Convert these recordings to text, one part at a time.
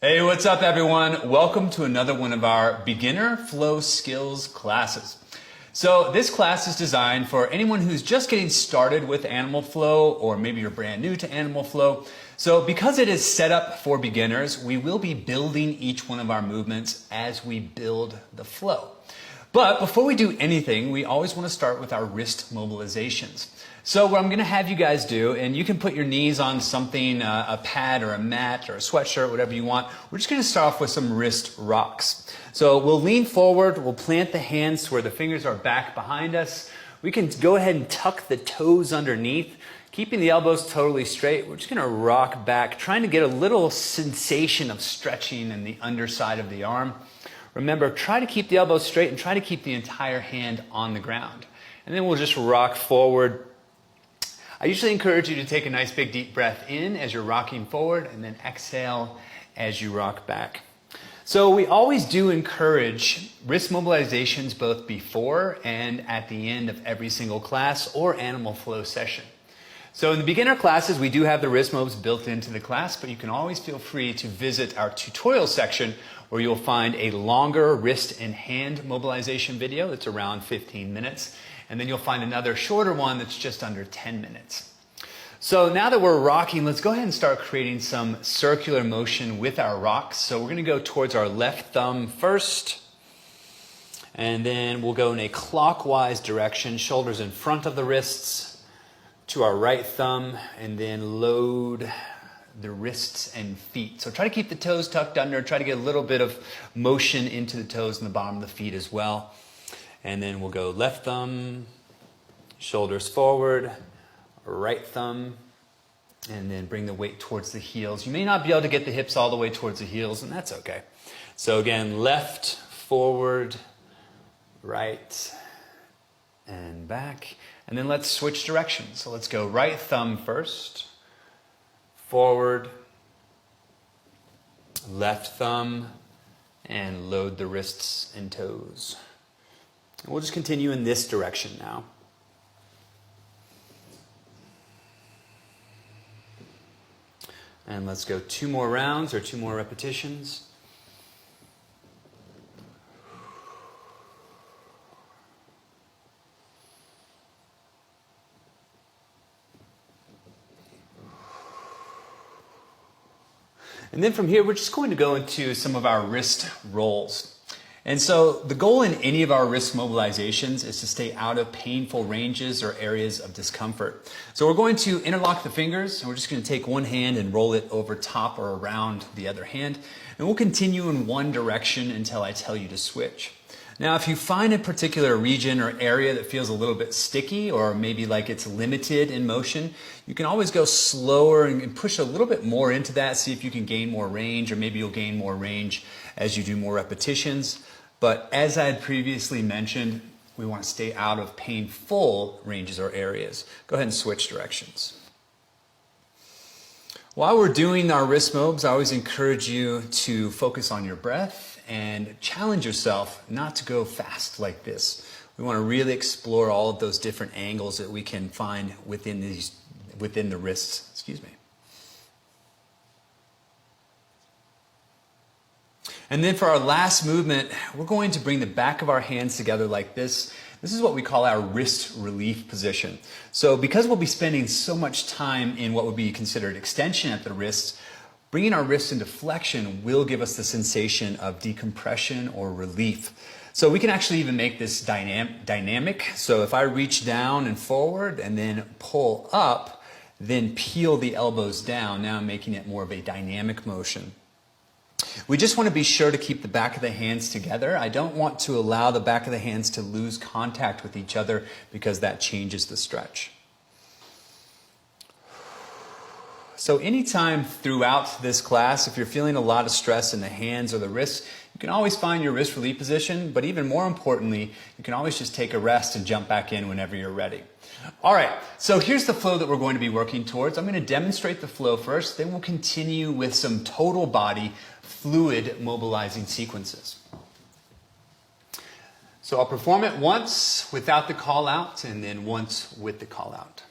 Hey, what's up everyone? Welcome to another one of our beginner flow skills classes. So this class is designed for anyone who's just getting started with animal flow, or maybe you're brand new to animal flow. So because it is set up for beginners, we will be building each one of our movements as we build the flow. But before we do anything, we always want to start with our wrist mobilizations. So what I'm going to have you guys do, and you can put your knees on something, a pad or a mat or a sweatshirt, whatever you want. We're just going to start off with some wrist rocks. So we'll lean forward, we'll plant the hands to where the fingers are back behind us. We can go ahead and tuck the toes underneath, keeping the elbows totally straight. We're just going to rock back, trying to get a little sensation of stretching in the underside of the arm. Remember, try to keep the elbows straight and try to keep the entire hand on the ground. And then we'll just rock forward. I usually encourage you to take a nice big deep breath in as you're rocking forward and then exhale as you rock back. So we always do encourage wrist mobilizations both before and at the end of every single class or animal flow session. So in the beginner classes, we do have the wrist mobs built into the class, but you can always feel free to visit our tutorial section where you'll find a longer wrist and hand mobilization video that's around 15 minutes. And then you'll find another shorter one that's just under 10 minutes. So now that we're rocking, let's go ahead and start creating some circular motion with our rocks. So we're going to go towards our left thumb first. And then we'll go in a clockwise direction, shoulders in front of the wrists, to our right thumb, and then load the wrists and feet. So try to keep the toes tucked under, try to get a little bit of motion into the toes and the bottom of the feet as well. And then we'll go left thumb, shoulders forward, right thumb, and then bring the weight towards the heels. You may not be able to get the hips all the way towards the heels, and that's okay. So again, left, forward, right, and back. And then let's switch directions. So let's go right thumb first, forward, left thumb, and load the wrists and toes. And we'll just continue in this direction now. And let's go 2 more rounds or 2 more repetitions. And then from here, we're just going to go into some of our wrist rolls. And so the goal in any of our wrist mobilizations is to stay out of painful ranges or areas of discomfort. So we're going to interlock the fingers, and we're just going to take one hand and roll it over top or around the other hand. And we'll continue in one direction until I tell you to switch. Now, if you find a particular region or area that feels a little bit sticky or maybe like it's limited in motion, you can always go slower and push a little bit more into that, see if you can gain more range, or maybe you'll gain more range as you do more repetitions. But as I had previously mentioned, we want to stay out of painful ranges or areas. Go ahead and switch directions. While we're doing our wrist mobs, I always encourage you to focus on your breath and challenge yourself not to go fast like this. We want to really explore all of those different angles that we can find within the wrists. Excuse me. And then for our last movement, we're going to bring the back of our hands together like this. This is what we call our wrist relief position. So because we'll be spending so much time in what would be considered extension at the wrists, bringing our wrists into flexion will give us the sensation of decompression or relief. So we can actually even make this dynamic. So if I reach down and forward and then pull up, then peel the elbows down, now I'm making it more of a dynamic motion. We just want to be sure to keep the back of the hands together. I don't want to allow the back of the hands to lose contact with each other because that changes the stretch. So anytime throughout this class, if you're feeling a lot of stress in the hands or the wrists, you can always find your wrist relief position, but even more importantly, you can always just take a rest and jump back in whenever you're ready. All right, so here's the flow that we're going to be working towards. I'm going to demonstrate the flow first, then we'll continue with some total body fluid mobilizing sequences. So I'll perform it once without the call out and then once with the call out.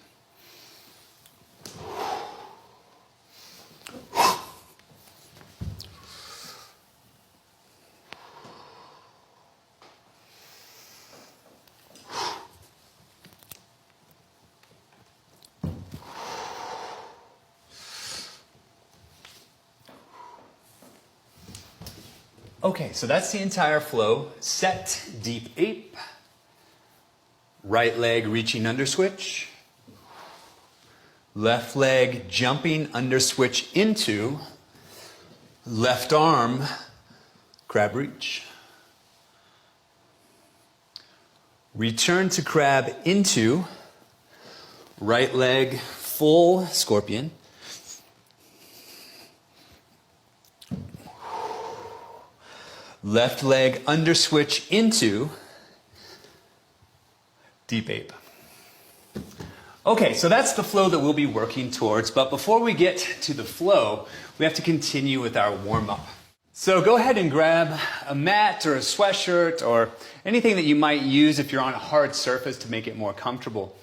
Okay, so that's the entire flow. Set, deep ape. Right leg reaching under switch. Left leg jumping under switch into. Left arm, crab reach. Return to crab into. Right leg full scorpion. Left leg under switch into deep ape. Okay, so that's the flow that we'll be working towards, but before we get to the flow, we have to continue with our warm-up. So go ahead and grab a mat or a sweatshirt or anything that you might use if you're on a hard surface to make it more comfortable.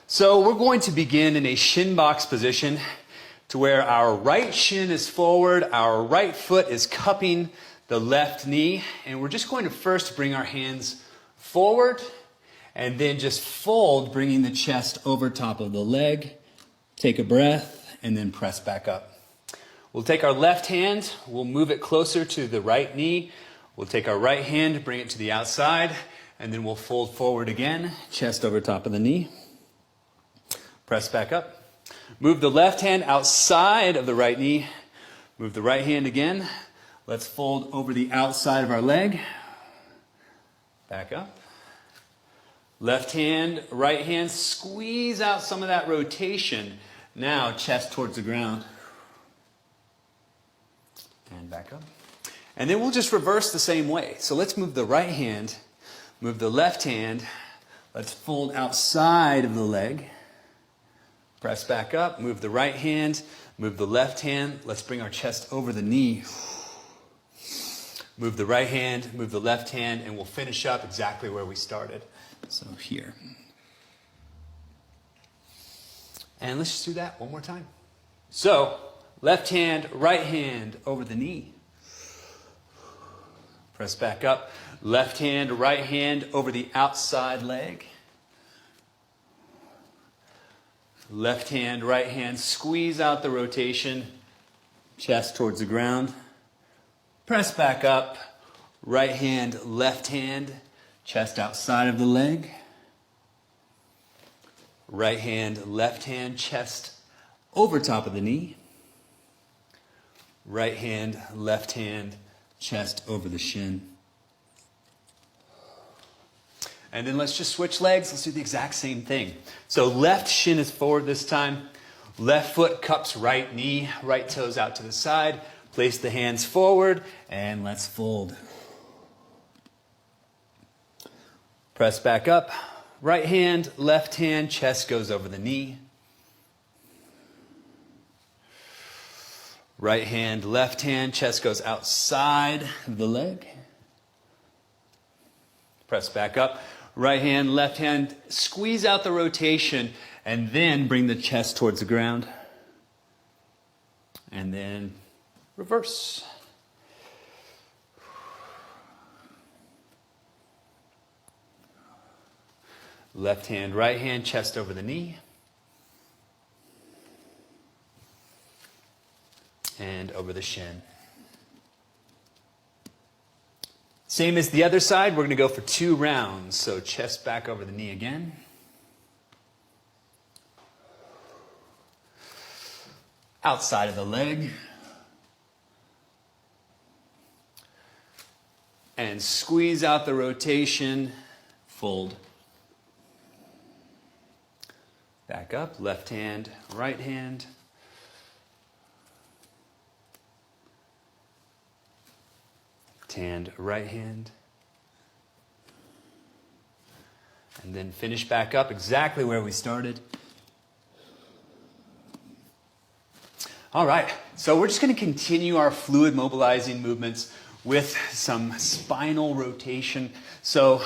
So we're going to begin in a shin box position to where our right shin is forward, our right foot is cupping the left knee, and we're just going to first bring our hands forward and then just fold, bringing the chest over top of the leg. Take a breath and then press back up. We'll take our left hand, we'll move it closer to the right knee. We'll take our right hand, bring it to the outside, and then we'll fold forward again, chest over top of the knee. Press back up. Move the left hand outside of the right knee. Move the right hand again. Let's fold over the outside of our leg. Back up. Left hand, right hand, squeeze out some of that rotation. Now chest towards the ground. And back up. And then we'll just reverse the same way. So let's move the right hand, move the left hand. Let's fold outside of the leg. Press back up, move the right hand, move the left hand. Let's bring our chest over the knee. Move the right hand, move the left hand, and we'll finish up exactly where we started. So here. And let's just do that one more time. So, left hand, right hand over the knee. Press back up. Left hand, right hand over the outside leg. Left hand, right hand, squeeze out the rotation. Chest towards the ground. Press back up. Right hand, left hand, chest outside of the leg. Right hand, left hand, chest over top of the knee. Right hand, left hand, chest over the shin. And then let's just switch legs. Let's do the exact same thing. So left shin is forward this time. Left foot cups right knee, right toes out to the side. Place the hands forward and let's fold. Press back up. Right hand, left hand, chest goes over the knee. Right hand, left hand, chest goes outside of the leg. Press back up. Right hand, left hand, squeeze out the rotation and then bring the chest towards the ground. And then reverse. Left hand, right hand, chest over the knee. And over the shin. Same as the other side, we're going to go for 2 rounds. So chest back over the knee again. Outside of the leg. And squeeze out the rotation, fold. Back up, left hand, right hand. Hand, right hand. And then finish back up exactly where we started. All right, so we're just going to continue our fluid mobilizing movements with some spinal rotation. So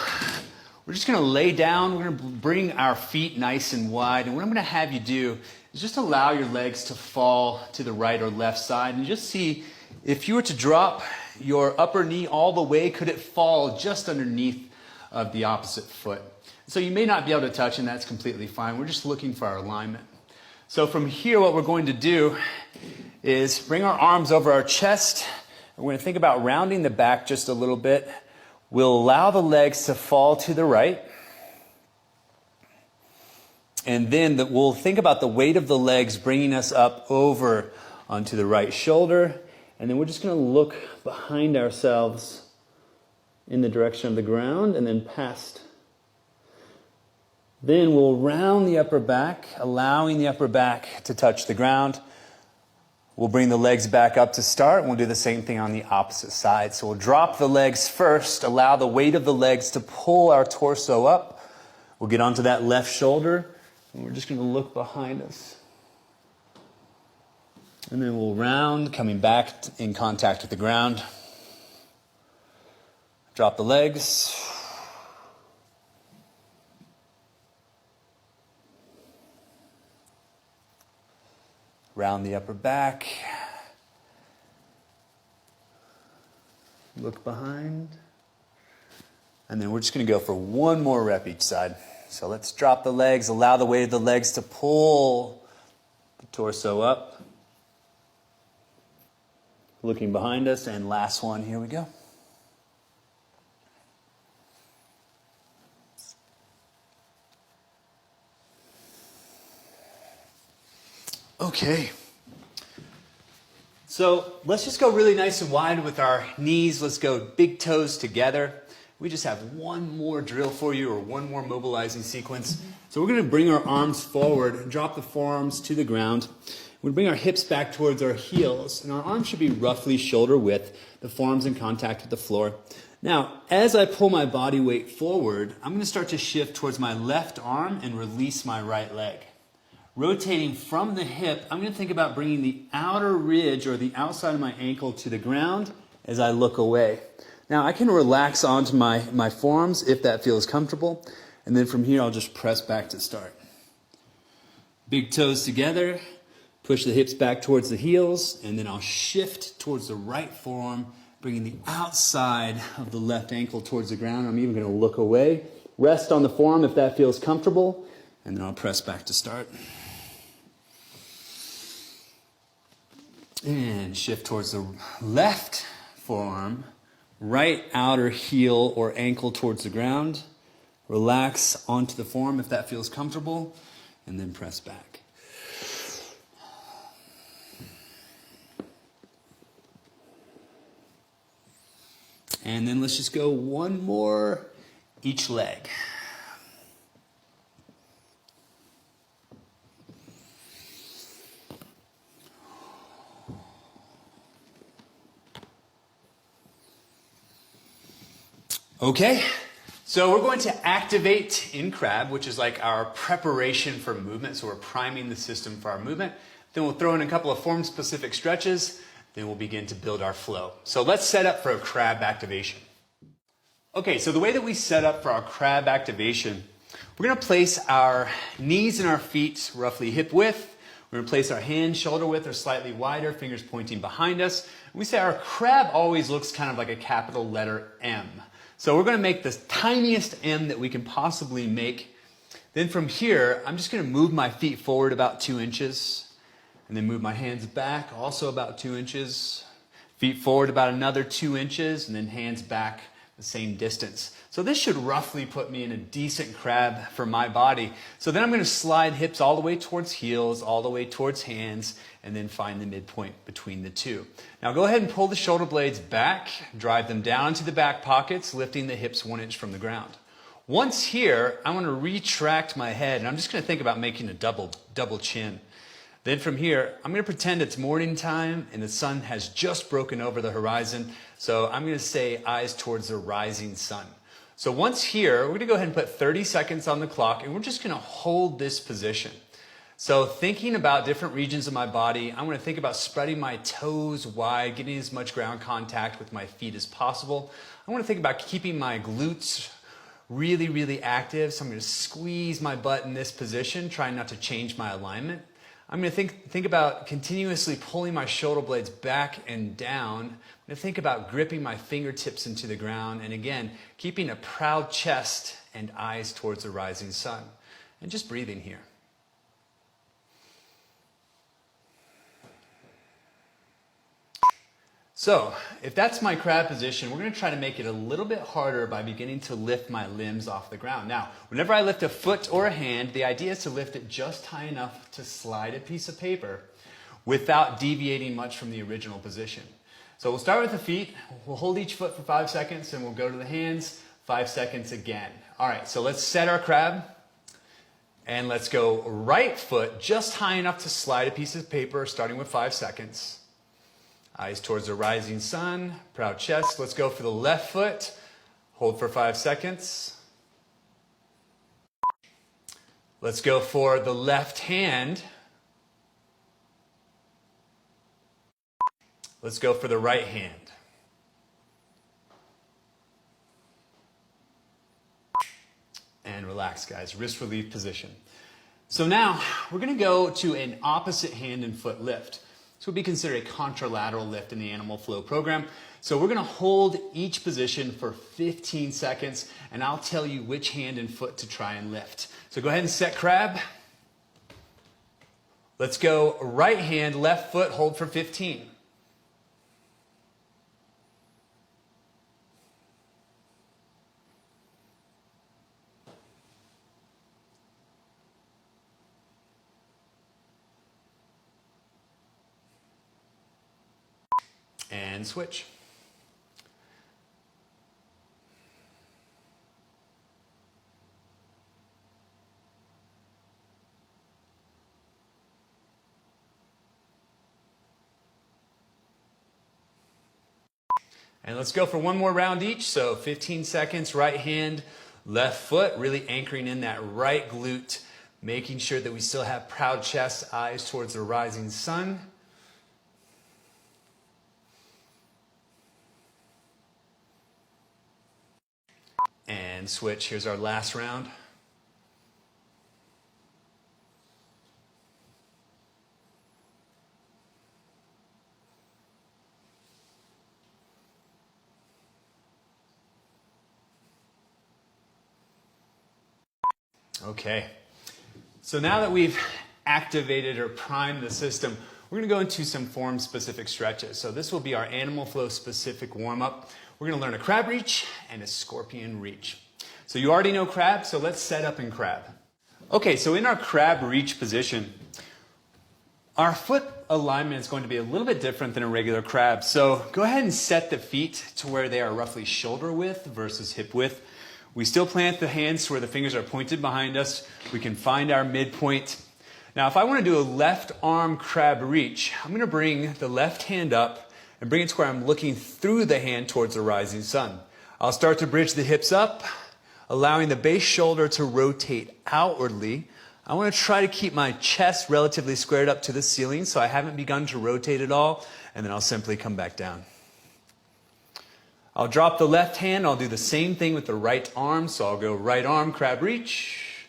we're just going to lay down. We're going to bring our feet nice and wide. And what I'm going to have you do is just allow your legs to fall to the right or left side. And just see if you were to drop your upper knee all the way, could it fall just underneath of the opposite foot? So you may not be able to touch, and that's completely fine. We're just looking for our alignment. So from here, what we're going to do is bring our arms over our chest, we're going to think about rounding the back just a little bit. We'll allow the legs to fall to the right. And then we'll think about the weight of the legs bringing us up over onto the right shoulder. And then we're just going to look behind ourselves in the direction of the ground and then past. Then we'll round the upper back, allowing the upper back to touch the ground. We'll bring the legs back up to start, and we'll do the same thing on the opposite side. So we'll drop the legs first, allow the weight of the legs to pull our torso up. We'll get onto that left shoulder, and we're just going to look behind us. And then we'll round, coming back in contact with the ground. Drop the legs. Round the upper back. Look behind. And then we're just going to go for one more rep each side. So let's drop the legs, allow the weight of the legs to pull the torso up. Looking behind us, and last one, here we go. Okay. So let's just go really nice and wide with our knees. Let's go big toes together. We just have one more drill for you, or one more mobilizing sequence. So we're going to bring our arms forward and drop the forearms to the ground. We bring our hips back towards our heels, and our arms should be roughly shoulder width, the forearms in contact with the floor. Now, as I pull my body weight forward, I'm going to start to shift towards my left arm and release my right leg. Rotating from the hip, I'm going to think about bringing the outer ridge or the outside of my ankle to the ground as I look away. Now, I can relax onto my forearms if that feels comfortable, and then from here I'll just press back to start. Big toes together. Push the hips back towards the heels, and then I'll shift towards the right forearm, bringing the outside of the left ankle towards the ground. I'm even going to look away. Rest on the forearm if that feels comfortable, and then I'll press back to start. And shift towards the left forearm, right outer heel or ankle towards the ground. Relax onto the forearm if that feels comfortable, and then press back. And then let's just go one more each leg. Okay, so we're going to activate in crab, which is like our preparation for movement. So we're priming the system for our movement. Then we'll throw in a couple of form-specific stretches. Then we'll begin to build our flow. So let's set up for a crab activation. Okay, so the way that we set up for our crab activation, we're going to place our knees and our feet roughly hip width. We're going to place our hands shoulder width or slightly wider, fingers pointing behind us. We say our crab always looks kind of like a capital letter M. So we're going to make the tiniest M that we can possibly make. Then from here, I'm just going to move my feet forward about 2 inches. And then move my hands back, also about 2 inches. Feet forward about another 2 inches, and then hands back the same distance. So this should roughly put me in a decent crab for my body. So then I'm going to slide hips all the way towards heels, all the way towards hands, and then find the midpoint between the two. Now go ahead and pull the shoulder blades back, drive them down into the back pockets, lifting the hips 1 inch from the ground. Once here, I want to retract my head, and I'm just going to think about making a double chin. Then from here, I'm going to pretend it's morning time and the sun has just broken over the horizon. So I'm going to say eyes towards the rising sun. So once here, we're going to go ahead and put 30 seconds on the clock, and we're just going to hold this position. So thinking about different regions of my body, I'm going to think about spreading my toes wide, getting as much ground contact with my feet as possible. I want to think about keeping my glutes really, really active. So I'm going to squeeze my butt in this position, trying not to change my alignment. I'm going to think about continuously pulling my shoulder blades back and down. I'm going to think about gripping my fingertips into the ground. And again, keeping a proud chest and eyes towards the rising sun. And just breathing here. So, if that's my crab position, we're going to try to make it a little bit harder by beginning to lift my limbs off the ground. Now, whenever I lift a foot or a hand, the idea is to lift it just high enough to slide a piece of paper without deviating much from the original position. So we'll start with the feet. We'll hold each foot for 5 seconds, and we'll go to the hands, 5 seconds again. All right, so let's set our crab. And let's go right foot just high enough to slide a piece of paper, starting with 5 seconds. Eyes towards the rising sun, proud chest. Let's go for the left foot. Hold for 5 seconds. Let's go for the left hand. Let's go for the right hand. And relax, guys. Wrist relief position. So now we're going to go to an opposite hand and foot lift. This would be considered a contralateral lift in the Animal Flow program. So we're going to hold each position for 15 seconds, and I'll tell you which hand and foot to try and lift. So go ahead and set crab. Let's go right hand, left foot, hold for 15. And switch. And let's go for one more round each. So 15 seconds, right hand, left foot, really anchoring in that right glute, making sure that we still have proud chest, eyes towards the rising sun. And switch. Here's our last round. Okay. So now that we've activated or primed the system, we're going to go into some form-specific stretches. So this will be our Animal Flow specific warm-up. We're going to learn a crab reach and a scorpion reach. So you already know crab, so let's set up in crab. Okay, so in our crab reach position, our foot alignment is going to be a little bit different than a regular crab. So go ahead and set the feet to where they are roughly shoulder width versus hip width. We still plant the hands to where the fingers are pointed behind us. We can find our midpoint. Now, if I want to do a left arm crab reach, I'm going to bring the left hand up and bring it to where I'm looking through the hand towards the rising sun. I'll start to bridge the hips up, allowing the base shoulder to rotate outwardly. I want to try to keep my chest relatively squared up to the ceiling, so I haven't begun to rotate at all, and then I'll simply come back down. I'll drop the left hand. I'll do the same thing with the right arm, so I'll go right arm crab reach,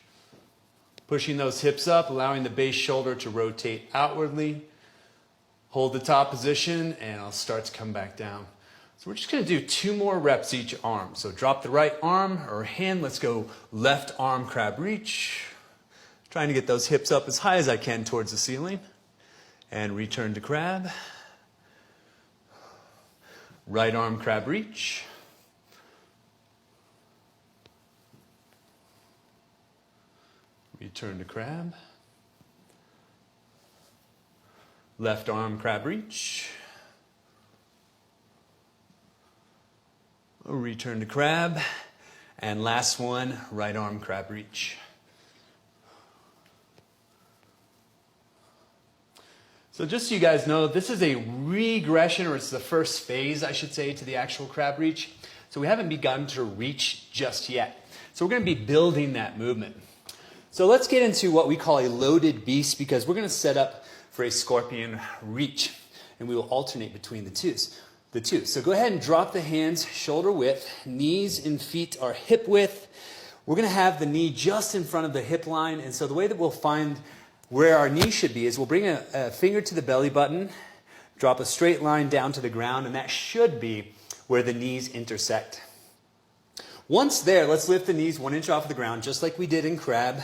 pushing those hips up, allowing the base shoulder to rotate outwardly. Hold the top position, and I'll start to come back down. So we're just going to do 2 more reps each arm. So drop the right arm or hand. Let's go left arm crab reach. Trying to get those hips up as high as I can towards the ceiling. And return to crab. Right arm crab reach. Return to crab. Left arm crab reach. Return to crab. And last one, right arm crab reach. So just so you guys know, this is a regression, or it's the first phase, I should say, to the actual crab reach. So we haven't begun to reach just yet. So we're going to be building that movement. So let's get into what we call a loaded beast, because we're going to set up for a scorpion reach, and we will alternate between the two. So go ahead and drop the hands shoulder width, knees and feet are hip width. We're going to have the knee just in front of the hip line, and so the way that we'll find where our knee should be is we'll bring a finger to the belly button, drop a straight line down to the ground, and that should be where the knees intersect. Once there, let's lift the knees 1 inch off the ground, just like we did in crab.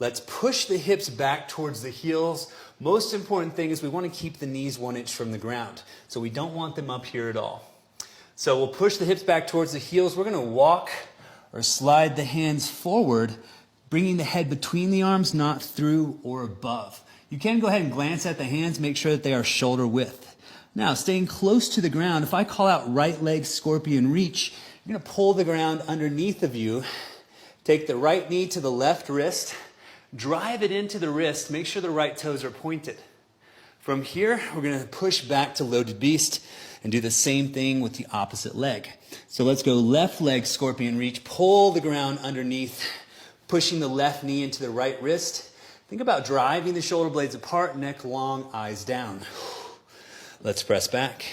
Let's push the hips back towards the heels. Most important thing is we want to keep the knees 1 inch from the ground. So we don't want them up here at all. So we'll push the hips back towards the heels. We're going to walk or slide the hands forward, bringing the head between the arms, not through or above. You can go ahead and glance at the hands, make sure that they are shoulder width. Now, staying close to the ground, if I call out right leg scorpion reach, you're going to pull the ground underneath of you. Take the right knee to the left wrist, drive it into the wrist, make sure the right toes are pointed. From here, we're going to push back to loaded beast and do the same thing with the opposite leg. So let's go left leg scorpion reach, pull the ground underneath, pushing the left knee into the right wrist. Think about driving the shoulder blades apart, neck long, eyes down. Let's press back.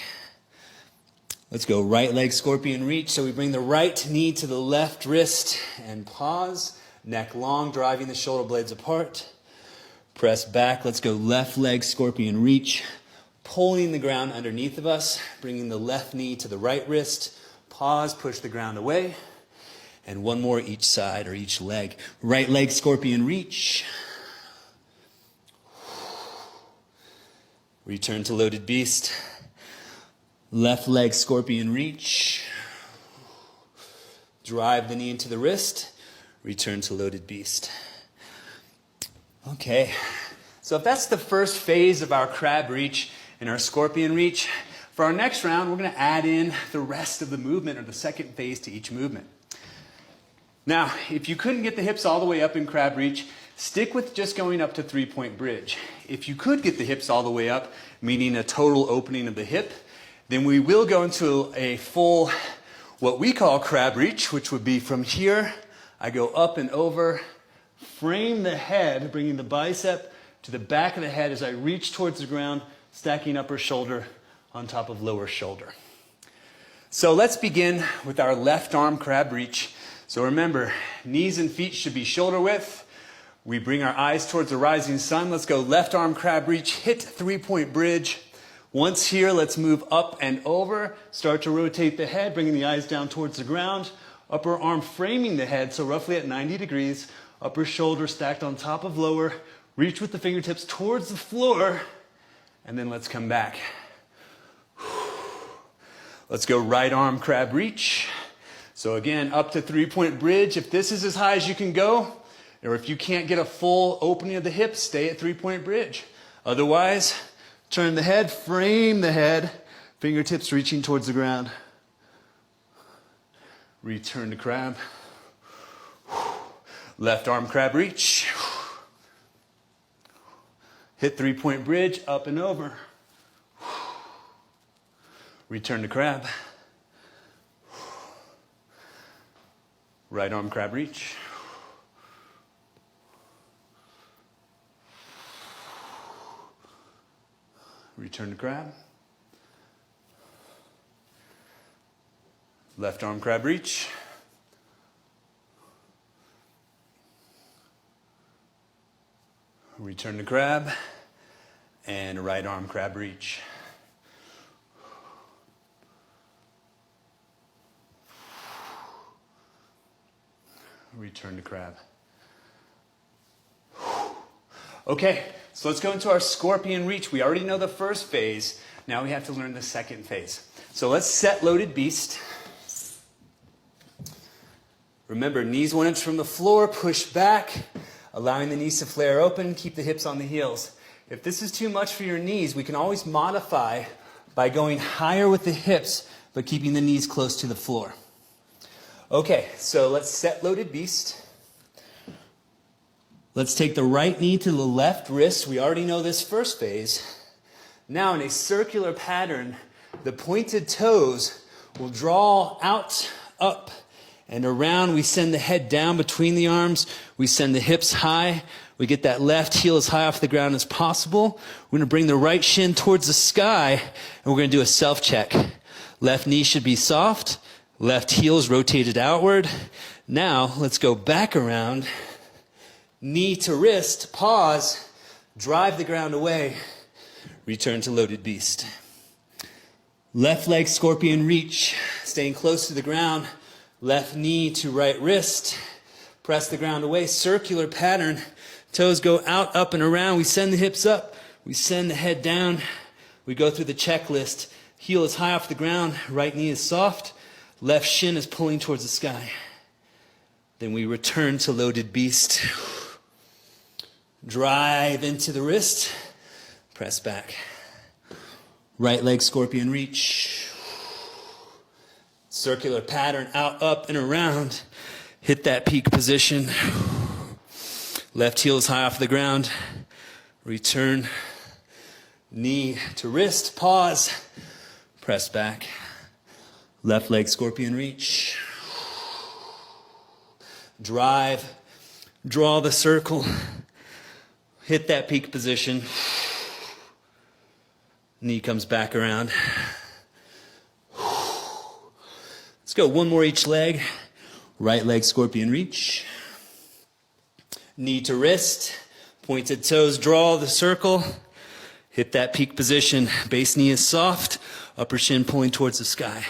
Let's go right leg scorpion reach. So we bring the right knee to the left wrist and pause, neck long, driving the shoulder blades apart. Press back. Let's go left leg scorpion reach, pulling the ground underneath of us, bringing the left knee to the right wrist. Pause, push the ground away. And one more each side or each leg. Right leg scorpion reach. Return to loaded beast. Left leg scorpion reach. Drive the knee into the wrist. Return to loaded beast. Okay, so if that's the first phase of our crab reach and our scorpion reach, for our next round, we're going to add in the rest of the movement or the second phase to each movement. Now, if you couldn't get the hips all the way up in crab reach, stick with just going up to three-point bridge. If you could get the hips all the way up, meaning a total opening of the hip, then we will go into a full, what we call crab reach, which would be from here, I go up and over, frame the head, bringing the bicep to the back of the head as I reach towards the ground, stacking upper shoulder on top of lower shoulder. So let's begin with our left arm crab reach. So remember, knees and feet should be shoulder width. We bring our eyes towards the rising sun. Let's go left arm crab reach, hit three-point bridge. Once here, let's move up and over. Start to rotate the head, bringing the eyes down towards the ground. Upper arm framing the head, so roughly at 90 degrees. Upper shoulder stacked on top of lower. Reach with the fingertips towards the floor. And then let's come back. Let's go right arm crab reach. So again, up to three-point bridge. If this is as high as you can go, or if you can't get a full opening of the hips, stay at three-point bridge. Otherwise, turn the head, frame the head, fingertips reaching towards the ground. Return to crab. Left arm crab reach. Hit three-point bridge, up and over. Return to crab. Right arm crab reach. Return to crab. Left arm crab reach. Return to crab. And right arm crab reach. Return to crab. Okay, so let's go into our scorpion reach. We already know the first phase. Now we have to learn the second phase. So let's set loaded beast. Remember, knees 1 inch from the floor, push back, allowing the knees to flare open, keep the hips on the heels. If this is too much for your knees, we can always modify by going higher with the hips, but keeping the knees close to the floor. Okay, so let's set loaded beast. Let's take the right knee to the left wrist. We already know this first phase. Now in a circular pattern, the pointed toes will draw out, up, and around. We send the head down between the arms. We send the hips high. We get that left heel as high off the ground as possible. We're going to bring the right shin towards the sky, and we're going to do a self-check. Left knee should be soft. Left heel is rotated outward. Now, let's go back around. Knee to wrist, pause, drive the ground away, return to loaded beast. Left leg scorpion reach, staying close to the ground. Left knee to right wrist, press the ground away, circular pattern. Toes go out, up, and around. We send the hips up, we send the head down. We go through the checklist. Heel is high off the ground, right knee is soft, left shin is pulling towards the sky. Then we return to loaded beast. Drive into the wrist, press back. Right leg scorpion reach. Circular pattern out, up, and around. Hit that peak position. Left heel is high off the ground. Return. Knee to wrist, pause. Press back. Left leg scorpion reach. Drive. Draw the circle. Hit that peak position. Knee comes back around. Let's go one more each leg. Right leg scorpion reach. Knee to wrist. Pointed toes, draw the circle. Hit that peak position. Base knee is soft. Upper shin pulling towards the sky.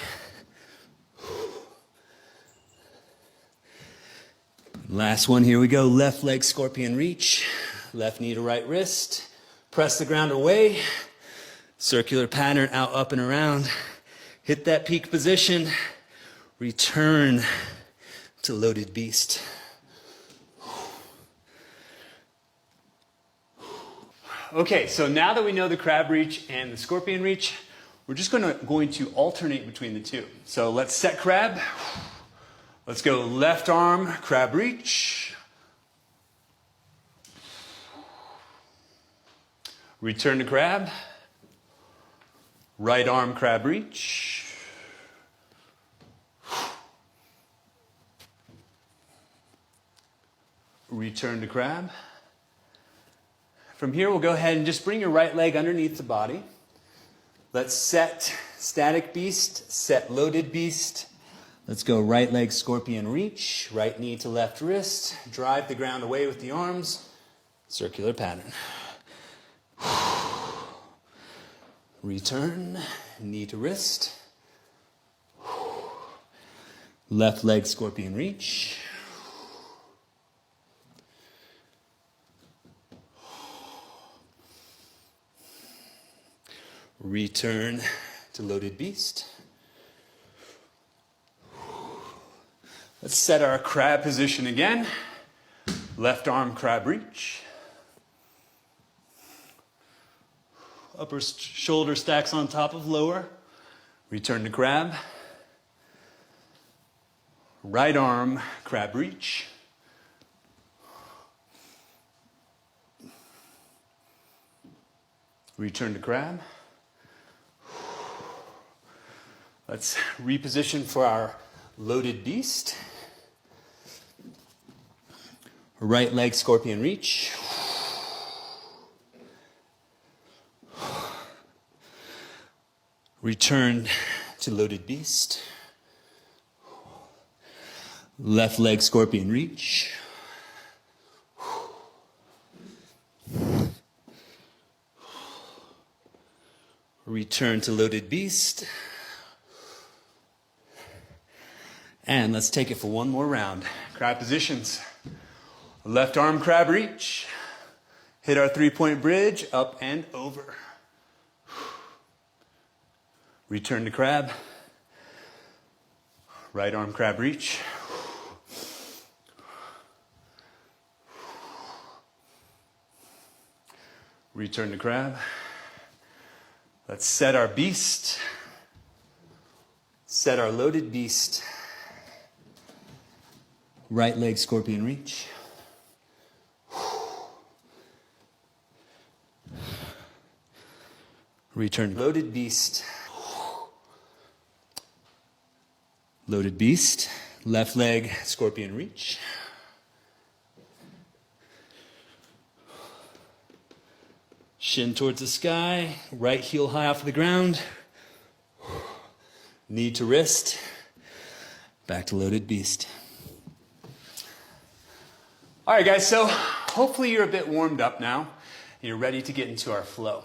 Last one, here we go. Left leg scorpion reach. Left knee to right wrist. Press the ground away. Circular pattern out, up, and around. Hit that peak position. Return to loaded beast. Okay, so now that we know the crab reach and the scorpion reach, we're just going to alternate between the two. So let's set crab. Let's go left arm, crab reach. Return to crab. Right arm, crab reach. Return to crab. From here, we'll go ahead and just bring your right leg underneath the body. Let's set static beast, set loaded beast. Let's go right leg scorpion reach, right knee to left wrist, drive the ground away with the arms, circular pattern. Return, knee to wrist. Left leg scorpion reach. Return to loaded beast. Let's set our crab position again. Left arm crab reach. Upper shoulder stacks on top of lower. Return to crab. Right arm crab reach. Return to crab. Let's reposition for our loaded beast. Right leg scorpion reach. Return to loaded beast. Left leg scorpion reach. Return to loaded beast. And let's take it for one more round. Crab positions. Left arm crab reach. Hit our 3-point bridge, up and over. Return to crab. Right arm crab reach. Return to crab. Let's set our beast. Set our loaded beast. Right leg scorpion reach. Return loaded beast. Loaded beast. Left leg scorpion reach. Shin towards the sky. Right heel high off the ground. Knee to wrist. Back to loaded beast. All right, guys, so hopefully you're a bit warmed up now. You're ready to get into our flow.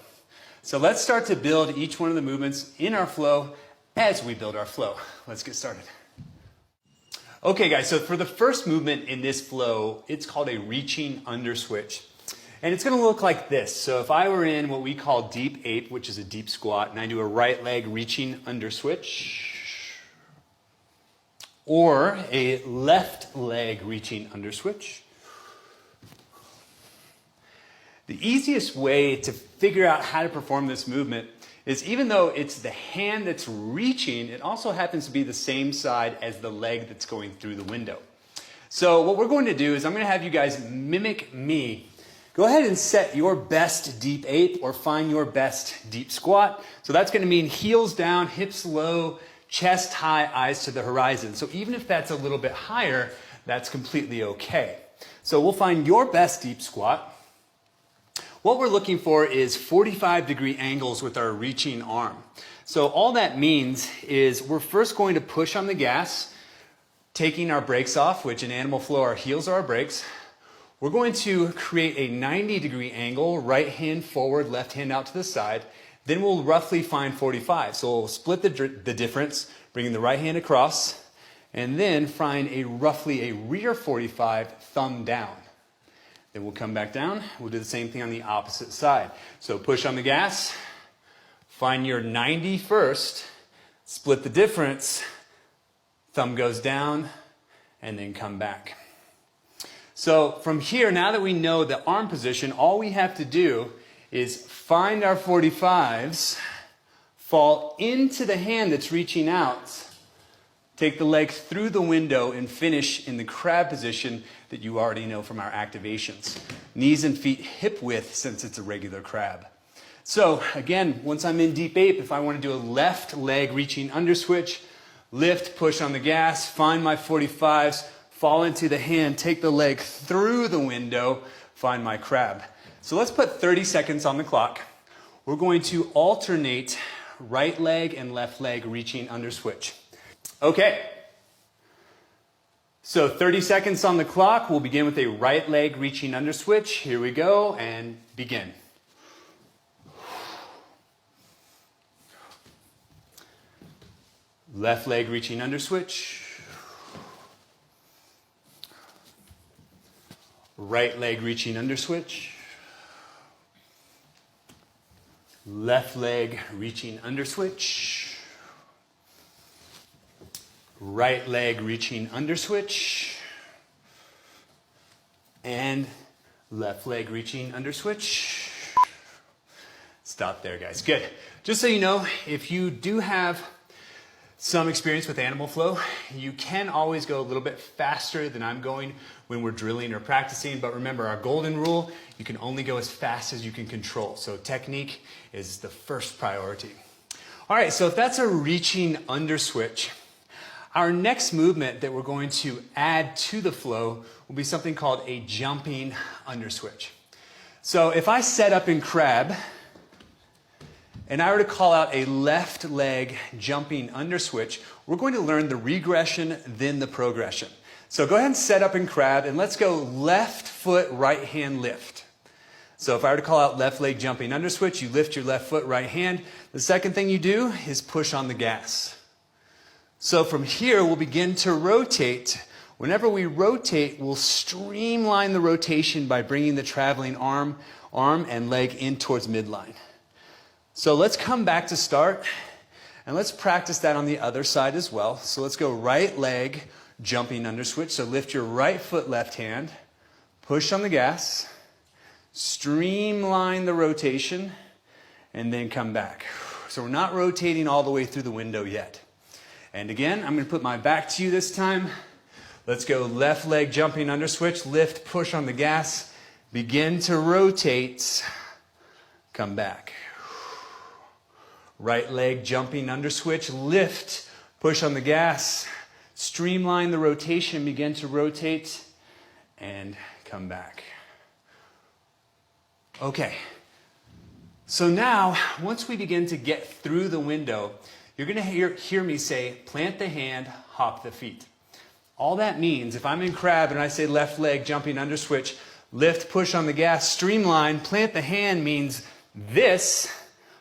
So let's start to build each one of the movements in our flow as we build our flow. Let's get started. Okay, guys, so for the first movement in this flow, it's called a reaching under switch. And it's going to look like this. So if I were in what we call deep ape, which is a deep squat, and I do a right leg reaching under switch, or a left leg reaching under switch, the easiest way to figure out how to perform this movement is, even though it's the hand that's reaching, it also happens to be the same side as the leg that's going through the window. So what we're going to do is I'm going to have you guys mimic me. Go ahead and set your best deep ape or find your best deep squat. So that's going to mean heels down, hips low, chest high, eyes to the horizon. So even if that's a little bit higher, that's completely okay. So we'll find your best deep squat. What we're looking for is 45-degree angles with our reaching arm. So all that means is we're first going to push on the gas, taking our brakes off, which in animal flow, our heels are our brakes. We're going to create a 90-degree angle, right hand forward, left hand out to the side. Then we'll roughly find 45. So we'll split the difference, bringing the right hand across, and then find roughly a rear 45, thumb down. Then we'll come back down. We'll do the same thing on the opposite side. So push on the gas, find your 90 first, split the difference, thumb goes down, and then come back. So from here, now that we know the arm position, all we have to do is find our 45s, fall into the hand that's reaching out, take the leg through the window, and finish in the crab position that you already know from our activations. Knees and feet hip width, since it's a regular crab. So again, once I'm in deep ape, if I want to do a left leg reaching under switch, lift, push on the gas, find my 45s, fall into the hand, take the leg through the window, find my crab. So let's put 30 seconds on the clock. We're going to alternate right leg and left leg reaching under switch. Okay. So 30 seconds on the clock. We'll begin with a right leg reaching under switch. Here we go, and begin. Left leg reaching under switch. Right leg reaching under switch. Left leg reaching under switch. Right leg reaching under switch. And left leg reaching under switch. Stop there, guys. Good. Just so you know, if you do have some experience with animal flow, you can always go a little bit faster than I'm going when we're drilling or practicing. But remember, our golden rule, you can only go as fast as you can control. So technique is the first priority. All right, so if that's a reaching under switch, our next movement that we're going to add to the flow will be something called a jumping under switch. So if I set up in crab, and I were to call out a left leg jumping under switch, we're going to learn the regression, then the progression. So go ahead and set up in crab, and let's go left foot, right hand lift. So if I were to call out left leg jumping under switch, you lift your left foot, right hand. The second thing you do is push on the gas. So from here, we'll begin to rotate. Whenever we rotate, we'll streamline the rotation by bringing the traveling arm and leg in towards midline. So let's come back to start, and let's practice that on the other side as well. So let's go right leg, jumping under switch. So lift your right foot, left hand, push on the gas, streamline the rotation, and then come back. So we're not rotating all the way through the window yet. And again, I'm going to put my back to you this time. Let's go left leg, jumping under switch, lift, push on the gas, begin to rotate, come back. Right leg jumping under switch, lift, push on the gas, streamline the rotation, begin to rotate, and come back. Okay, so now once we begin to get through the window, you're going to hear me say, plant the hand, hop the feet. All that means, if I'm in crab and I say left leg jumping under switch, lift, push on the gas, streamline, plant the hand means this,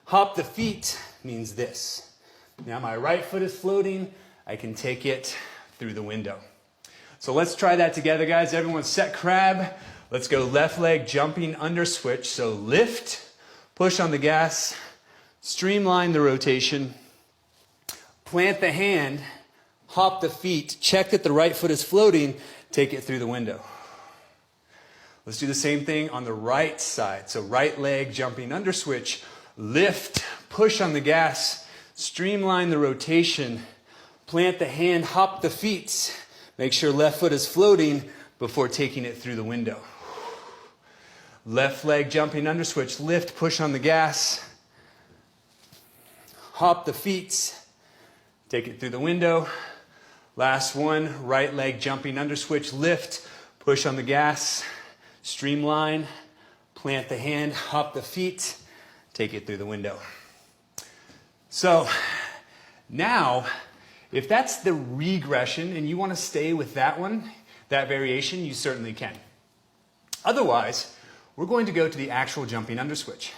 hop the feet means this. Now my right foot is floating, I can take it through the window. So let's try that together, guys. Everyone set crab, Let's go left leg jumping under switch. So lift, push on the gas, streamline the rotation, plant the hand, hop the feet, check that the right foot is floating, take it through the window. Let's do the same thing on the right side. So right leg jumping under switch, lift, push on the gas, streamline the rotation, plant the hand, hop the feet, make sure left foot is floating before taking it through the window. Left leg jumping under switch, lift, push on the gas, hop the feet, take it through the window. Last one, right leg jumping under switch, lift, push on the gas, streamline, plant the hand, hop the feet, take it through the window. So now, if that's the regression and you want to stay with that one, that variation, you certainly can. Otherwise, we're going to go to the actual jumping under switch.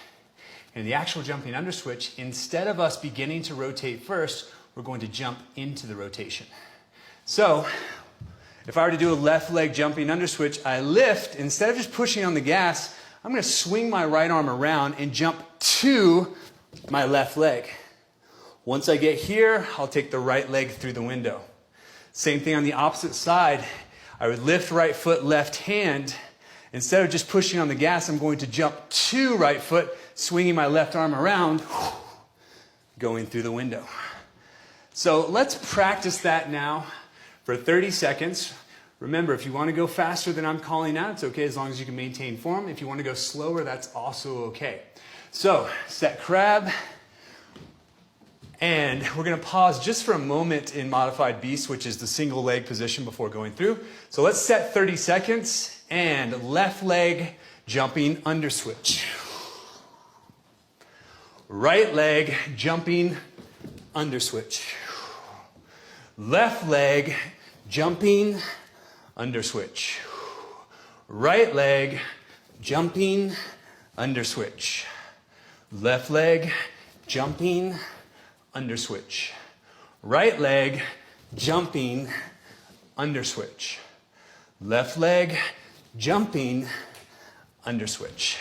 And the actual jumping under switch, instead of us beginning to rotate first, we're going to jump into the rotation. So, if I were to do a left leg jumping under switch, I lift, instead of just pushing on the gas, I'm going to swing my right arm around and jump to my left leg. Once I get here, I'll take the right leg through the window. Same thing on the opposite side. I would lift right foot, left hand. Instead of just pushing on the gas, I'm going to jump to right foot, swinging my left arm around, going through the window. So let's practice that now for 30 seconds. Remember, if you want to go faster than I'm calling out, it's okay as long as you can maintain form. If you want to go slower, that's also okay. So, set crab. And we're going to pause just for a moment in modified beast, which is the single leg position before going through. So let's set 30 seconds and left leg jumping under switch. Right leg jumping under switch. Left leg jumping under switch. Right leg jumping under switch. Left leg jumping under switch. Right leg jumping under switch. Left leg jumping under switch.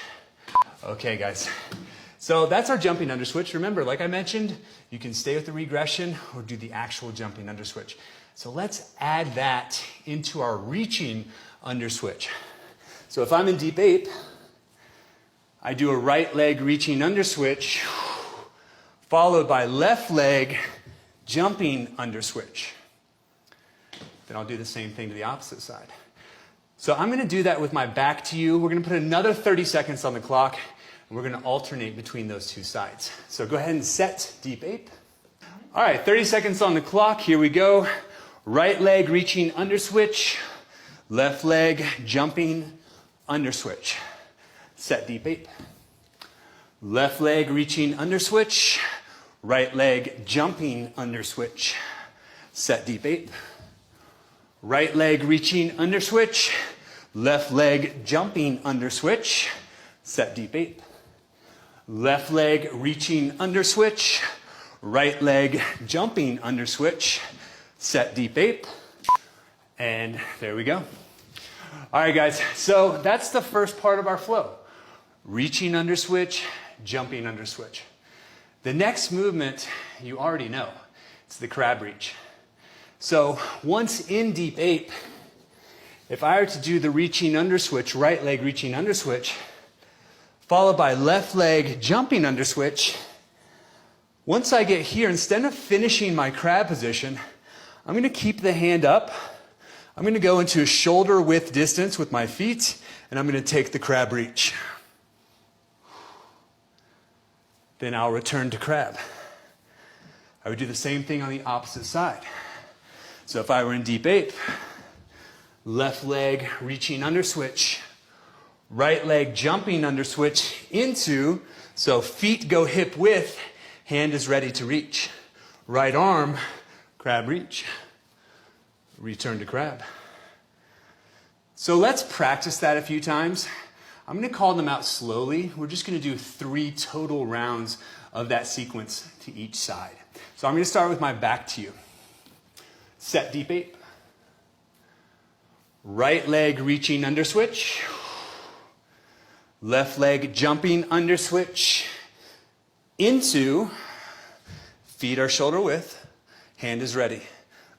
Okay, guys. So that's our jumping under switch. Remember, like I mentioned, you can stay with the regression or do the actual jumping under switch. So let's add that into our reaching under switch. So if I'm in deep ape, I do a right leg reaching under switch, followed by left leg jumping under switch. Then I'll do the same thing to the opposite side. So I'm going to do that with my back to you. We're going to put another 30 seconds on the clock, and we're going to alternate between those two sides. So go ahead and set deep ape. All right, 30 seconds on the clock. Here we go. Right leg reaching under switch. Left leg jumping under switch. Set deep ape. Left leg reaching under switch. Right leg jumping under switch. Set deep ape. Right leg reaching under switch. Left leg jumping under switch. Set deep ape. Left leg reaching under switch. Right leg jumping under switch. Set deep ape. And there we go. All right, guys. So that's the first part of our flow. Reaching under switch, jumping under switch. The next movement you already know. It's the crab reach. So once in deep ape, if I were to do the reaching under switch, right leg reaching under switch, followed by left leg jumping under switch, once I get here, instead of finishing my crab position, I'm going to keep the hand up. I'm going to go into a shoulder width distance with my feet, and I'm going to take the crab reach. Then I'll return to crab. I would do the same thing on the opposite side. So if I were in deep ape, left leg reaching under switch, right leg jumping under switch into, so feet go hip width, hand is ready to reach. Right arm, crab reach. Return to crab. So let's practice that a few times. I'm going to call them out slowly. We're just going to do 3 total rounds of that sequence to each side. So I'm going to start with my back to you. Set deep ape. Right leg reaching under switch. Left leg jumping under switch into, feet are shoulder width, hand is ready.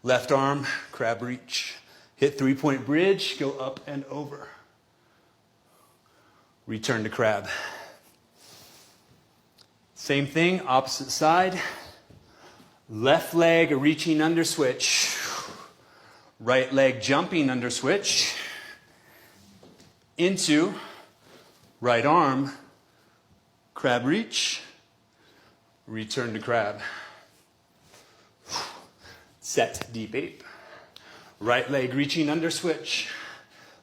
Left arm, crab reach. Hit 3-point bridge, go up and over. Return to crab. Same thing, opposite side. Left leg reaching under switch. Right leg jumping under switch. Into, right arm, crab reach. Return to crab. Set, deep ape. Right leg reaching under switch.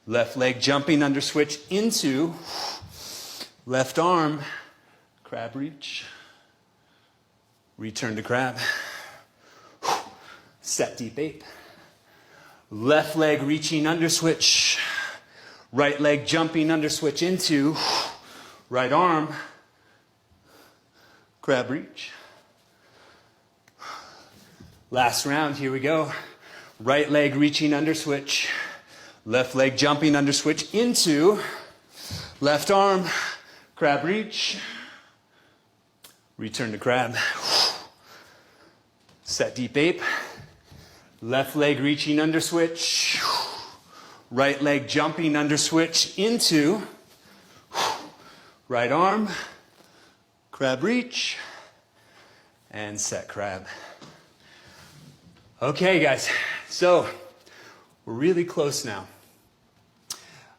Left leg jumping under switch into. Left arm, crab reach. Return to crab. Set, deep ape. Left leg reaching under switch. Right leg jumping under switch into. Right arm, crab reach. Last round, here we go. Right leg reaching under switch. Left leg jumping under switch into. Left arm, crab reach. Return to crab. Set, deep ape. Left leg reaching under switch. Right leg jumping under switch into. Right arm, crab reach. And set crab. Okay, guys, so we're really close now.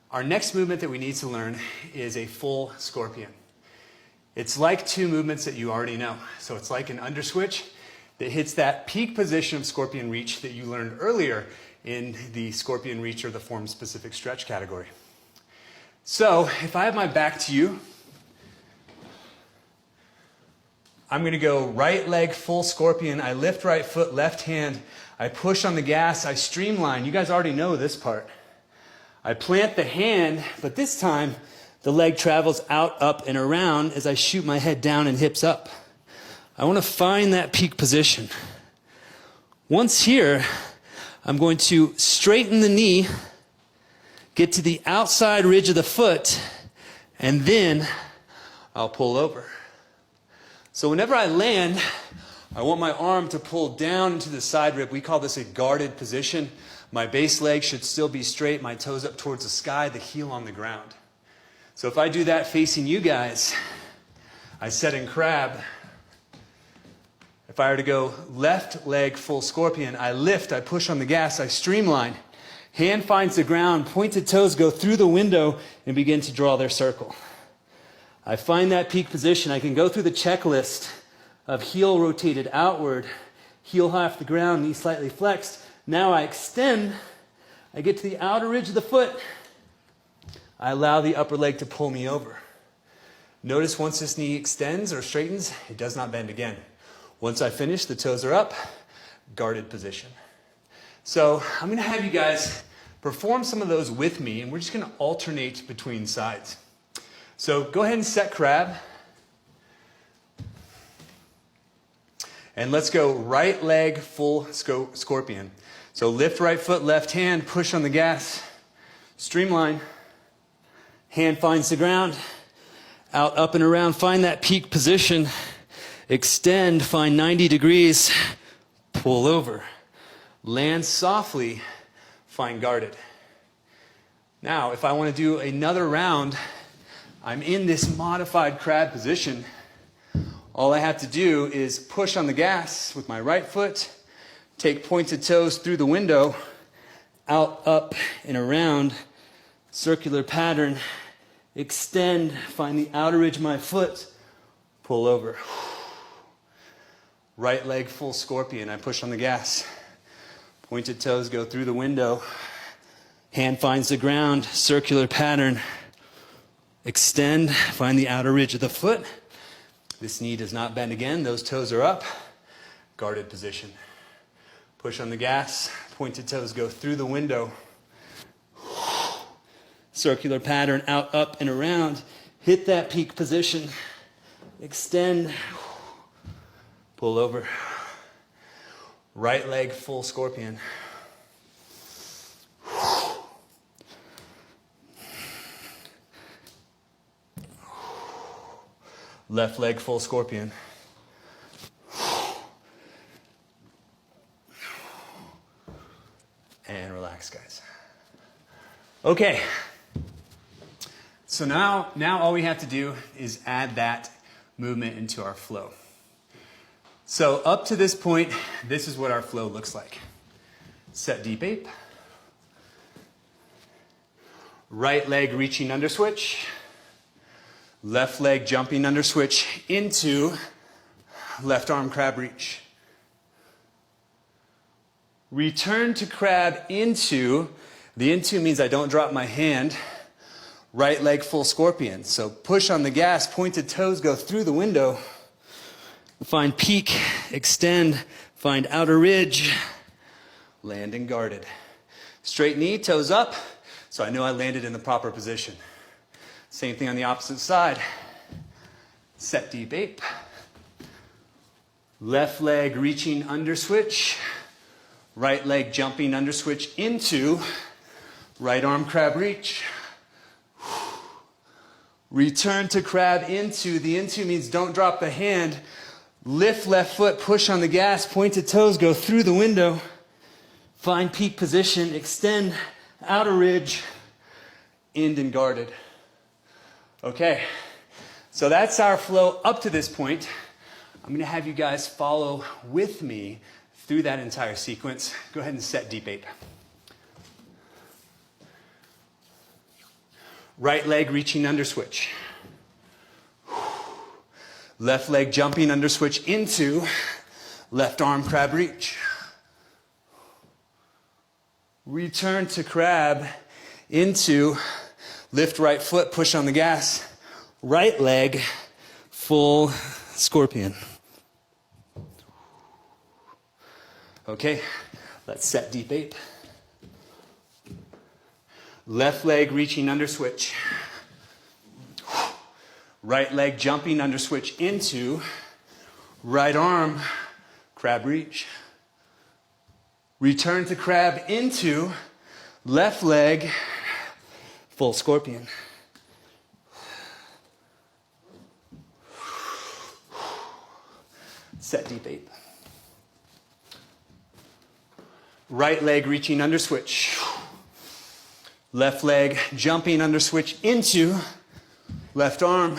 Our next movement that we need to learn is a full scorpion. It's like two movements that you already know. So it's like an under switch that hits that peak position of scorpion reach that you learned earlier in the scorpion reach or the form specific stretch category. So if I have my back to you, I'm going to go right leg full scorpion. I lift right foot, left hand. I push on the gas. I streamline. You guys already know this part. I plant the hand, but this time the leg travels out, up, and around as I shoot my head down and hips up. I want to find that peak position. Once here, I'm going to straighten the knee, get to the outside ridge of the foot, and then I'll pull over. So whenever I land, I want my arm to pull down into the side rib. We call this a guarded position. My base leg should still be straight, my toes up towards the sky, the heel on the ground. So if I do that facing you guys, I set in crab. If I were to go left leg full scorpion, I lift, I push on the gas, I streamline. Hand finds the ground, pointed toes go through the window and begin to draw their circle. I find that peak position. I can go through the checklist of heel rotated outward, heel high off the ground, knee slightly flexed. Now I extend. I get to the outer ridge of the foot. I allow the upper leg to pull me over. Notice once this knee extends or straightens, it does not bend again. Once I finish, the toes are up, guarded position. So I'm going to have you guys perform some of those with me, and we're just going to alternate between sides. So go ahead and set crab. And let's go right leg full scorpion. So lift right foot, left hand, push on the gas, streamline. Hand finds the ground, out, up, and around. Find that peak position. Extend, find 90 degrees, pull over. Land softly, find guarded. Now, if I want to do another round, I'm in this modified crab position. All I have to do is push on the gas with my right foot, take pointed toes through the window, out, up, and around, circular pattern, extend, find the outer ridge of my foot, pull over. Right leg full scorpion, I push on the gas. Pointed toes go through the window, hand finds the ground, circular pattern, extend, find the outer ridge of the foot. This knee does not bend again, those toes are up, guarded position. Push on the gas, pointed toes go through the window. Circular pattern, out, up, and around. Hit that peak position. Extend, pull over. Right leg full scorpion. Left leg full scorpion. And relax, guys. Okay. So now all we have to do is add that movement into our flow. So up to this point, this is what our flow looks like. Set deep ape. Right leg reaching under switch. Left leg jumping under switch into left arm crab reach. Return to crab into, the into means I don't drop my hand, right leg full scorpion. So push on the gas, pointed toes go through the window. Find peak, extend, find outer ridge, landing guarded. Straight knee, toes up, so I know I landed in the proper position. Same thing on the opposite side. Set deep ape. Left leg reaching under switch. Right leg jumping under switch into right arm crab reach. Return to crab into. The into means don't drop the hand. Lift left foot, push on the gas, pointed toes go through the window. Find peak position, extend outer ridge, end and guarded. Okay, so that's our flow up to this point. I'm going to have you guys follow with me through that entire sequence. Go ahead and set deep ape. Right leg reaching under switch. Left leg jumping under switch into left arm crab reach. Return to crab into lift right foot, push on the gas, right leg full scorpion. Okay, let's set deep ape. Left leg reaching under switch. Right leg jumping under switch into right arm crab reach. Return to crab into left leg full scorpion. Set deep ape. Right leg reaching under switch. Left leg jumping under switch into left arm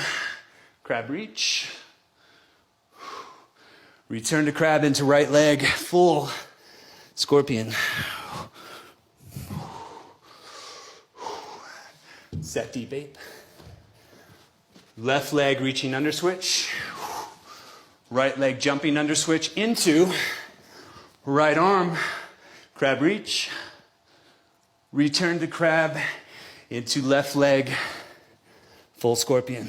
crab reach. Return to crab into right leg full scorpion. Set deep ape. Left leg reaching under switch. Right leg jumping under switch into right arm crab reach. Return to crab into left leg full scorpion.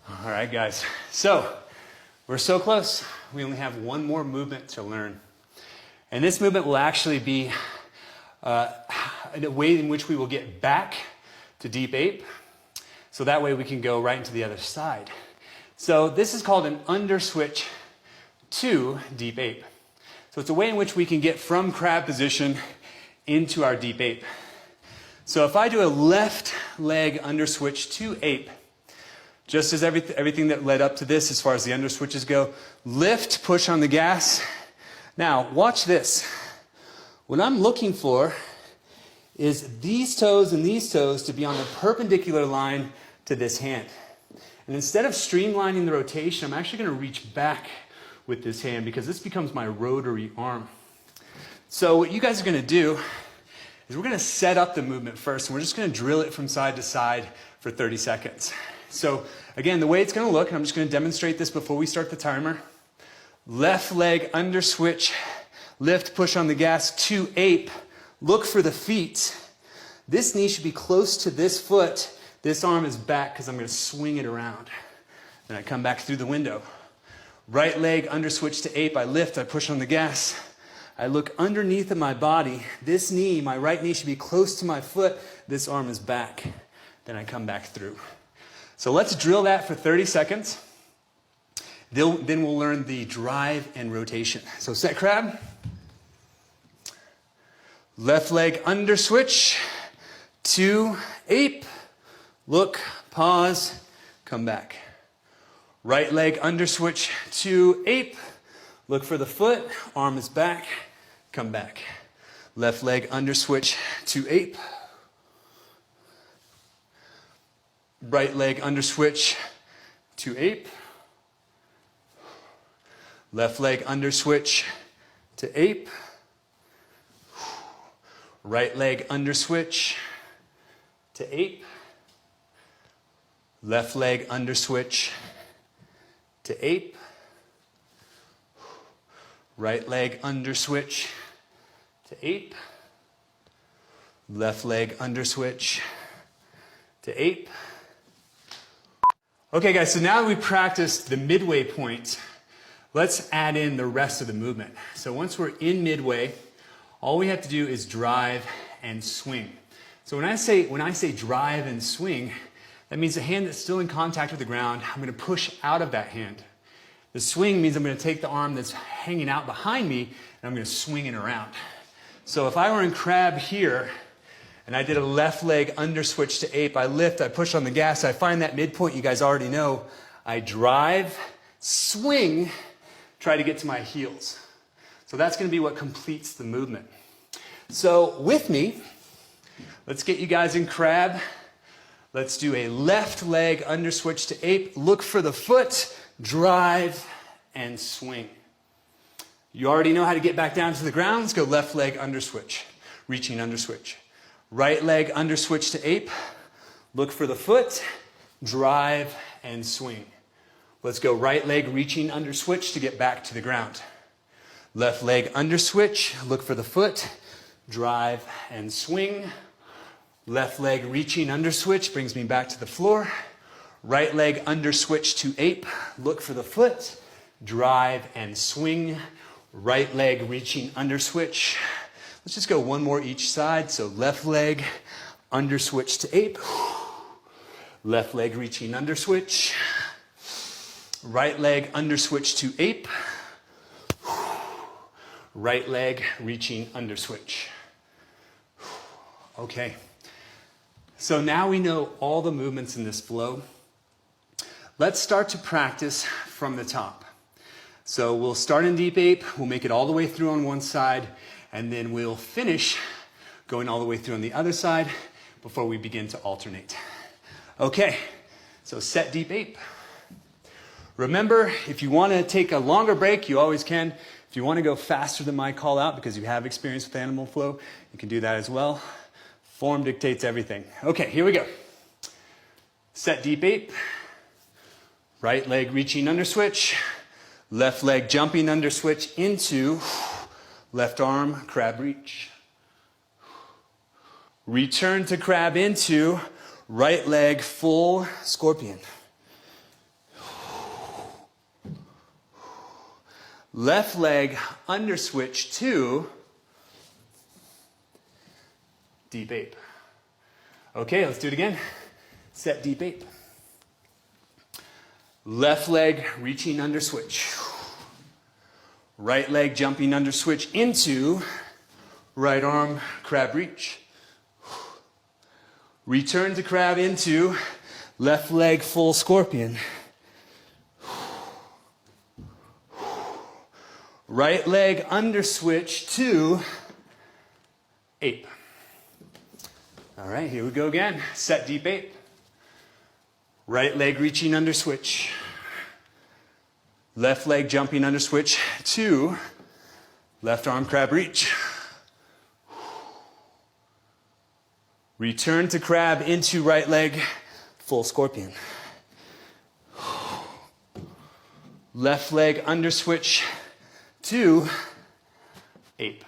All right, guys. So we're so close. We only have one more movement to learn. And this movement will actually be a way in which we will get back to deep ape. So that way we can go right into the other side. So this is called an under switch to deep ape. So it's a way in which we can get from crab position into our deep ape. So if I do a left leg under switch to ape, just as everything that led up to this as far as the under switches go, lift, push on the gas. Now, watch this. What I'm looking for is these toes and these toes to be on the perpendicular line to this hand. And instead of streamlining the rotation, I'm actually going to reach back with this hand because this becomes my rotary arm. So what you guys are going to do is we're going to set up the movement first, and we're just going to drill it from side to side for 30 seconds. So again, the way it's going to look, and I'm just going to demonstrate this before we start the timer. Left leg under switch, lift, push on the gas to ape. Look for the feet. This knee should be close to this foot. This arm is back because I'm going to swing it around. Then I come back through the window. Right leg under switch to ape. I lift, I push on the gas. I look underneath of my body. This knee, my right knee should be close to my foot. This arm is back. Then I come back through. So let's drill that for 30 seconds. Then we'll learn the drive and rotation. So set crab. Left leg under switch to ape. Look, pause, come back. Right leg under switch to ape. Look for the foot, arm is back, come back. Left leg under switch to ape. Right leg under switch to ape. Left leg under switch to ape. Right leg under switch to ape. Left leg under switch to ape. Right leg under switch to ape. Left leg under switch to ape. Okay guys, so now that we practiced the midway point, let's add in the rest of the movement. So once we're in midway, all we have to do is drive and swing. So when I say drive and swing, that means the hand that's still in contact with the ground, I'm going to push out of that hand. The swing means I'm going to take the arm that's hanging out behind me and I'm going to swing it around. So if I were in crab here and I did a left leg under switch to ape, I lift, I push on the gas, I find that midpoint you guys already know. I drive, swing, try to get to my heels. So that's going to be what completes the movement. So with me, let's get you guys in crab. Let's do a left leg under switch to ape. Look for the foot, drive, and swing. You already know how to get back down to the ground. Let's go left leg under switch, reaching under switch. Right leg under switch to ape. Look for the foot, drive, and swing. Let's go right leg reaching under switch to get back to the ground. Left leg under switch, look for the foot, drive, and swing. Left leg reaching under switch brings me back to the floor. Right leg under switch to ape, look for the foot, drive, and swing. Right leg reaching under switch. Let's just go one more each side. So left leg under switch to ape. Left leg reaching under switch. Right leg under switch to ape. Right leg reaching under switch. Okay. So now we know all the movements in this flow. Let's start to practice from the top. So we'll start in deep ape, we'll make it all the way through on one side, and then we'll finish going all the way through on the other side before we begin to alternate. Okay, so set deep ape. Remember, if you want to take a longer break, you always can. If you want to go faster than my call out because you have experience with animal flow, you can do that as well. Form dictates everything. Okay, here we go. Set deep ape. Right leg reaching under switch. Left leg jumping under switch into left arm crab reach. Return to crab into right leg full scorpion. Left leg under switch to deep ape. Okay, let's do it again. Set deep ape. Left leg reaching under switch. Right leg jumping under switch into right arm crab reach. Return to crab into left leg full scorpion. Right leg under switch to ape. All right, here we go again. Set deep ape. Right leg reaching under switch. Left leg jumping under switch to left arm crab reach. Return to crab into right leg full scorpion. Left leg under switch to ape.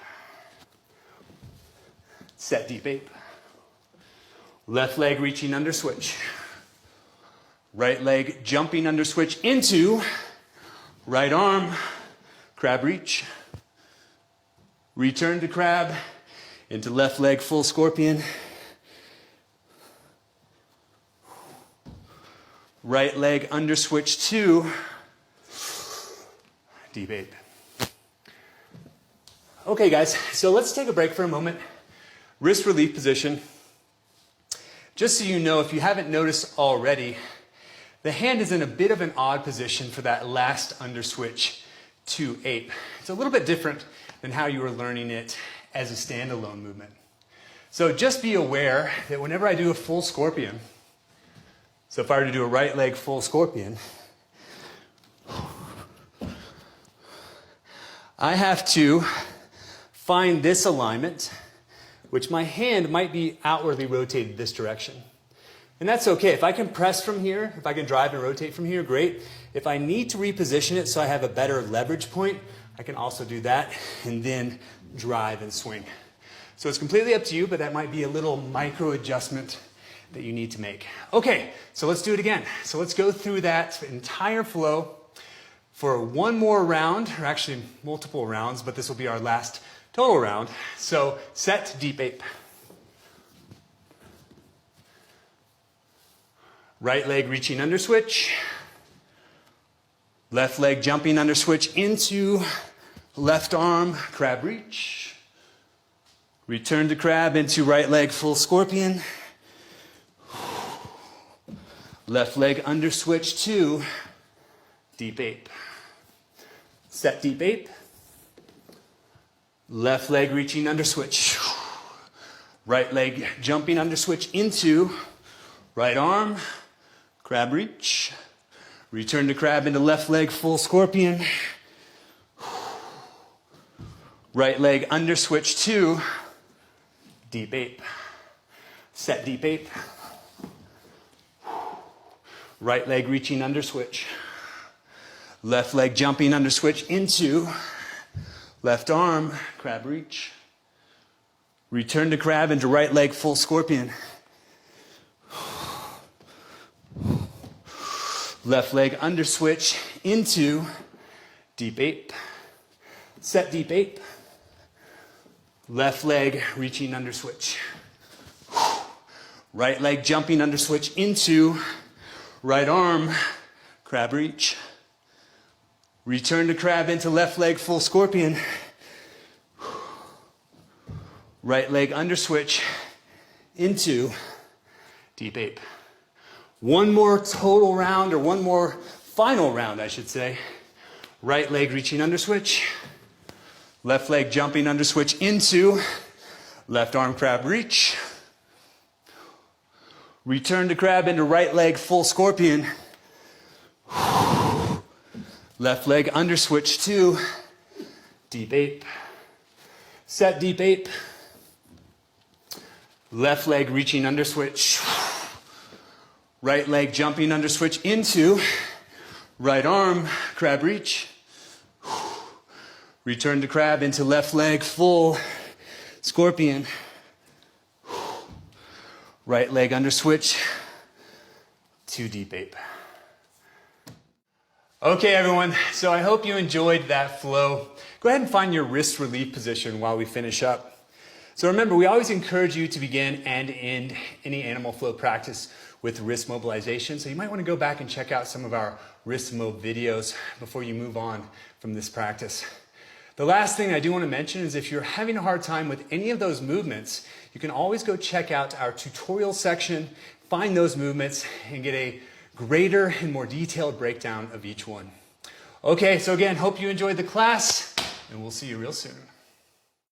Set deep ape. Left leg reaching under switch. Right leg jumping under switch into right arm crab reach. Return to crab into left leg full scorpion. Right leg under switch to deep ape. Okay guys, so let's take a break for a moment. Wrist relief position. Just so you know, if you haven't noticed already, the hand is in a bit of an odd position for that last underswitch to ape. It's a little bit different than how you were learning it as a standalone movement. So just be aware that whenever I do a full scorpion, so if I were to do a right leg full scorpion, I have to find this alignment, which my hand might be outwardly rotated this direction. And that's okay. If I can press from here, if I can drive and rotate from here, great. If I need to reposition it so I have a better leverage point, I can also do that and then drive and swing. So it's completely up to you, but that might be a little micro adjustment that you need to make. Okay, so let's do it again. So let's go through that entire flow for one more round, or actually multiple rounds, but this will be our last total round. So set, deep ape. Right leg reaching under switch. Left leg jumping under switch into left arm, crab reach. Return to crab into right leg full scorpion. Left leg under switch to deep ape. Set deep ape. Left leg reaching under switch. Right leg jumping under switch into right arm, crab reach. Return to crab into left leg full scorpion. Right leg under switch to deep ape. Set deep ape. Right leg reaching under switch. Left leg jumping under switch into left arm, crab reach. Return to crab into right leg full scorpion. Left leg under switch into deep ape. Set deep ape. Left leg reaching under switch. Right leg jumping under switch into right arm, crab reach. Return to crab into left leg full scorpion. Right leg under switch into deep ape. One more total round, or one more final round, I should say. Right leg reaching under switch. Left leg jumping under switch into left arm crab reach. Return to crab into right leg full scorpion. Left leg under switch to deep ape. Set deep ape. Left leg reaching under switch. Right leg jumping under switch into right arm, crab reach. Return to crab into left leg full scorpion. Right leg under switch to deep ape. Okay, everyone, so I hope you enjoyed that flow. Go ahead and find your wrist relief position while we finish up. So remember, we always encourage you to begin and end any animal flow practice with wrist mobilization. So you might want to go back and check out some of our wrist mob videos before you move on from this practice. The last thing I do want to mention is if you're having a hard time with any of those movements, you can always go check out our tutorial section, find those movements, and get a greater and more detailed breakdown of each one. Okay, so again, hope you enjoyed the class, and we'll see you real soon.